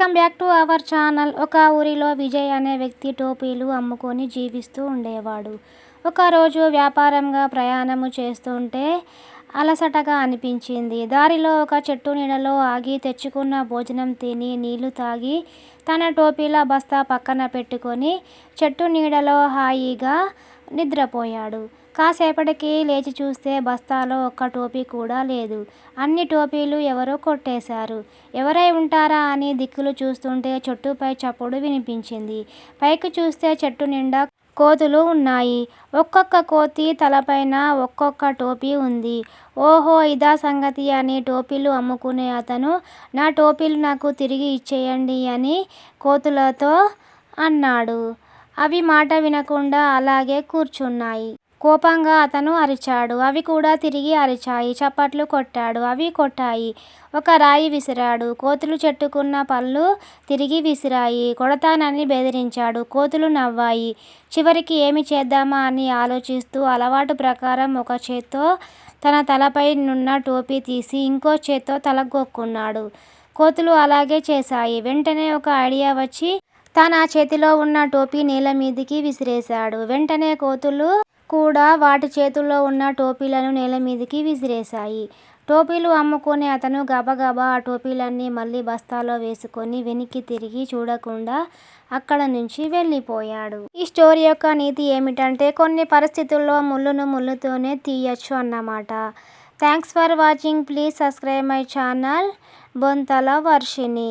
Welcome back to our channel. ఒక ఊరిలో విజయ్ అనే వ్యక్తి టోపీలు అమ్ముకొని జీవిస్తూ ఉండేవాడు. ఒకరోజు వ్యాపారంగా ప్రయాణము చేస్తుంటే అలసటగా అనిపించింది. దారిలో ఒక చెట్టు నీడలో ఆగి తెచ్చుకున్న భోజనం తిని నీళ్లు తాగి తన టోపీల బస్తా పక్కన పెట్టుకొని చెట్టు నీడలో హాయిగా నిద్రపోయాడు. కాసేపటికి లేచి చూస్తే బస్తాలో ఒక్క టోపీ కూడా లేదు. అన్ని టోపీలు ఎవరో కొట్టేశారు. ఎవరై ఉంటారా అని దిక్కులు చూస్తుంటే చెట్టుపై చప్పుడు వినిపించింది. పైకి చూస్తే చెట్టు నిండా కోతులు ఉన్నాయి. ఒక్కొక్క కోతి తలపైన ఒక్కొక్క టోపీ ఉంది. ఓహో, ఇదా సంగతి అని టోపీలు అమ్ముకునే అతను, నా టోపీలు నాకు తిరిగి ఇచ్చేయండి అని కోతులతో అన్నాడు. అవి మాట వినకుండా అలాగే కూర్చున్నాయి. కోపంగా అతను అరిచాడు. అవి కూడా తిరిగి అరిచాయి. చప్పట్లు కొట్టాడు. అవి కొట్టాయి. ఒక రాయి విసిరాడు. కోతులు చెట్టుకున్న పళ్ళు తిరిగి విసిరాయి. కొడతానని బెదిరించాడు. కోతులు నవ్వాయి. చివరికి ఏమి చేద్దామా అని ఆలోచిస్తూ అలవాటు ప్రకారం ఒక చేత్తో తన తలపై నున్న టోపీ తీసి ఇంకో చేత్తో తలగొక్కున్నాడు. కోతులు అలాగే చేశాయి. వెంటనే ఒక ఐడియా వచ్చి తన చేతిలో ఉన్న టోపీ నేల మీదికి విసిరేశాడు. వెంటనే కోతులు కూడా వాటి చేతుల్లో ఉన్న టోపీలను నేల మీదికి విసిరేశాయి. టోపీలు అమ్ముకునే అతను గబగబా ఆ టోపీలన్నీ మళ్ళీ బస్తాలో వేసుకొని వెనక్కి తిరిగి చూడకుండా అక్కడ నుంచి వెళ్ళిపోయాడు. ఈ స్టోరీ యొక్క నీతి ఏమిటంటే, కొన్ని పరిస్థితుల్లో ముళ్ళును ముళ్ళుతోనే తీయొచ్చు అన్నమాట. Thanks for watching. Please subscribe my channel Bonthala Varshini.